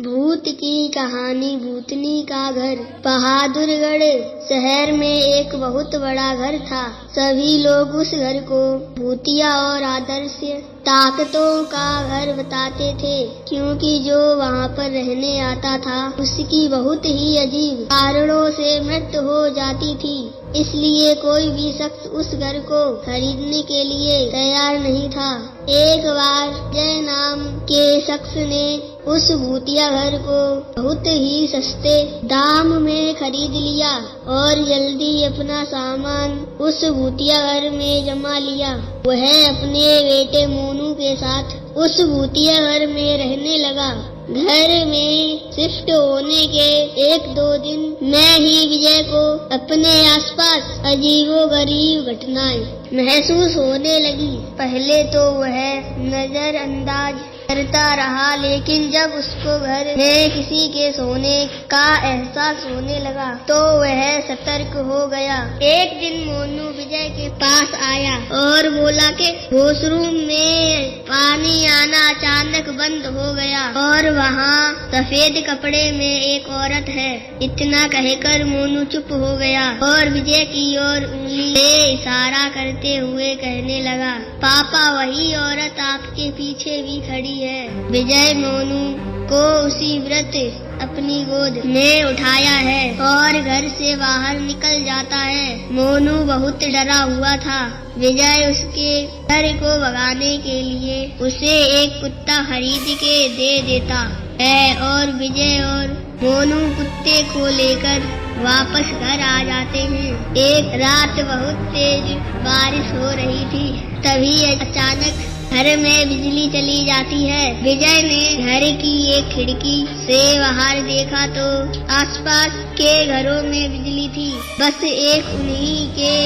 भूत की कहानी भूतनी का घर। बहादुरगढ़ शहर में एक बहुत बड़ा घर था। सभी लोग उस घर को भूतिया और आदर्श ताकतों का घर बताते थे, क्योंकि जो वहाँ पर रहने आता था उसकी बहुत ही अजीब कारणों से मृत्यु हो जाती थी। इसलिए कोई भी शख्स उस घर को खरीदने के लिए तैयार नहीं था। एक बार जय नाम के शख्स ने उस भूतिया घर को बहुत ही सस्ते दाम में खरीद लिया और जल्दी अपना सामान उस भूतिया घर में जमा लिया। वह अपने बेटे मोनू के साथ उस भूतिया घर में रहने लगा। घर में शिफ्ट होने के 1-2 दिन में ही विजय को अपने आसपास अजीबोगरीब घटनाएं महसूस होने लगी। पहले तो वह नजरअंदाज करता रहा, लेकिन जब उसको घर में किसी के सोने का एहसास होने लगा तो वह सतर्क हो गया। एक दिन मोनू विजय के पास आया और बोला कि वॉशरूम में पानी आना अचानक बंद हो गया और वहाँ सफेद कपड़े में एक औरत है। इतना कहकर मोनू चुप हो गया और विजय की ओर उंगली से इशारा करते हुए कहने लगा, पापा वही औरत आपके पीछे भी खड़ी है। विजय मोनू को उसी व्रत अपनी गोद में उठाया है और घर से बाहर निकल जाता है। मोनू बहुत डरा हुआ था। विजय उसके डर को भगाने के लिए उसे एक कुत्ता खरीद के दे देता है और विजय और मोनू कुत्ते को लेकर वापस घर आ जाते हैं। एक रात बहुत तेज बारिश हो रही थी। तभी अचानक घर में बिजली चली जाती है। विजय ने घर की एक खिड़की से बाहर देखा तो आसपास के घरों में बिजली थी, बस एक उन्हीं के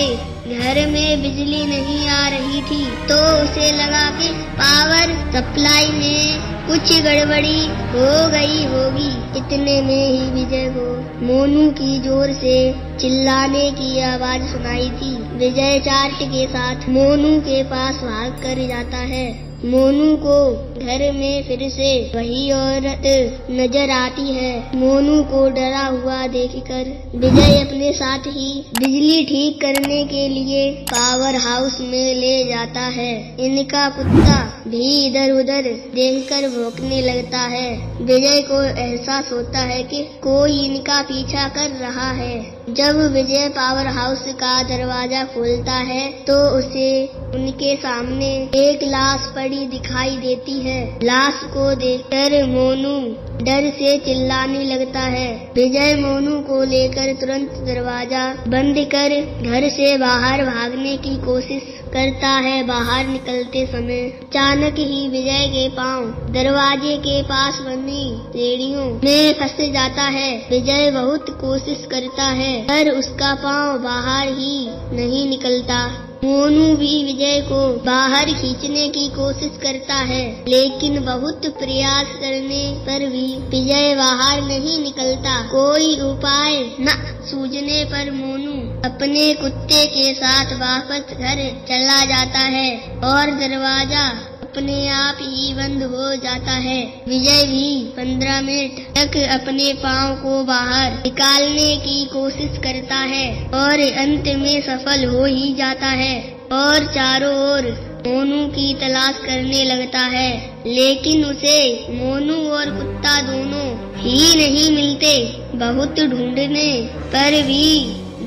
घर में बिजली नहीं आ रही थी। तो उसे लगा कि पावर सप्लाई में कुछ गड़बड़ी हो गई होगी। इतने में ही विजय को मोनू की जोर से चिल्लाने की आवाज सुनाई थी। विजय चार्ट के साथ मोनू के पास भाग कर जाता है। मोनू को घर में फिर से वही औरत नजर आती है। मोनू को डरा हुआ देखकर विजय अपने साथ ही बिजली ठीक करने के लिए पावर हाउस में ले जाता है। इनका कुत्ता भी इधर उधर देखकर भौंकने लगता है। विजय को एहसास होता है कि कोई इनका पीछा कर रहा है। जब विजय पावर हाउस का दरवाजा खोलता है तो उसे उनके सामने एक लाश पड़ी दिखाई देती है। लाश को देखकर मोनू डर से चिल्लाने लगता है। विजय मोनू को लेकर तुरंत दरवाजा बंद कर घर से बाहर भागने की कोशिश करता है। बाहर निकलते समय अचानक ही विजय के पांव दरवाजे के पास बनी सीढ़ियों में फंस जाता है। विजय बहुत कोशिश करता है पर उसका पांव बाहर ही नहीं निकलता। मोनू भी विजय को बाहर खींचने की कोशिश करता है, लेकिन बहुत प्रयास करने पर भी विजय बाहर नहीं निकलता। कोई उपाय न सूझने पर मोनू अपने कुत्ते के साथ वापस घर चला जाता है और दरवाजा अपने आप ही बंद हो जाता है। विजय भी 15 मिनट तक अपने पाँव को बाहर निकालने की कोशिश करता है और अंत में सफल हो ही जाता है और चारों ओर मोनू की तलाश करने लगता है, लेकिन उसे मोनू और कुत्ता दोनों ही नहीं मिलते। बहुत ढूंढने पर भी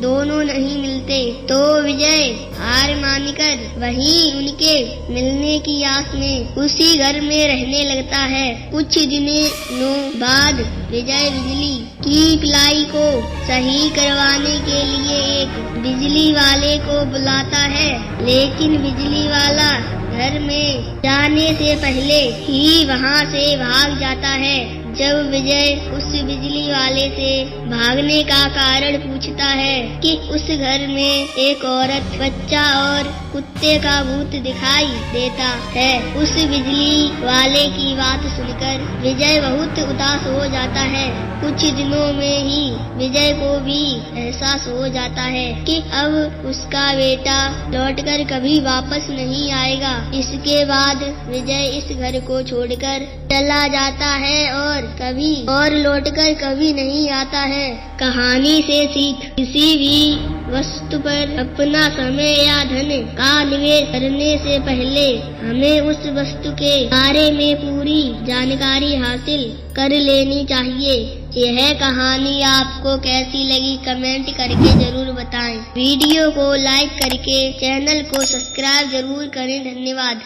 दोनों नहीं मिलते तो विजय हार मानकर वहीं उनके मिलने की आस में उसी घर में रहने लगता है। कुछ दिनों बाद विजय बिजली की सप्लाई को सही करवाने के लिए एक बिजली वाले को बुलाता है, लेकिन बिजली वाला घर में जाने से पहले ही वहां से भाग जाता है। जब विजय उस बिजली वाले से भागने का कारण पूछता है कि उस घर में एक औरत, बच्चा और कुत्ते का भूत दिखाई देता है, उस बिजली वाले की बात सुनकर विजय बहुत उदास हो जाता है। कुछ दिनों में ही विजय को भी एहसास हो जाता है कि अब उसका बेटा लौटकर कभी वापस नहीं आएगा। इसके बाद विजय इस घर को छोड़कर चला जाता है और लौटकर कभी नहीं आता है। कहानी से सीख, किसी भी वस्तु पर अपना समय या धन का निवेश करने से पहले हमें उस वस्तु के बारे में पूरी जानकारी हासिल कर लेनी चाहिए। यह कहानी आपको कैसी लगी कमेंट करके जरूर बताएं। वीडियो को लाइक करके चैनल को सब्सक्राइब जरूर करें। धन्यवाद।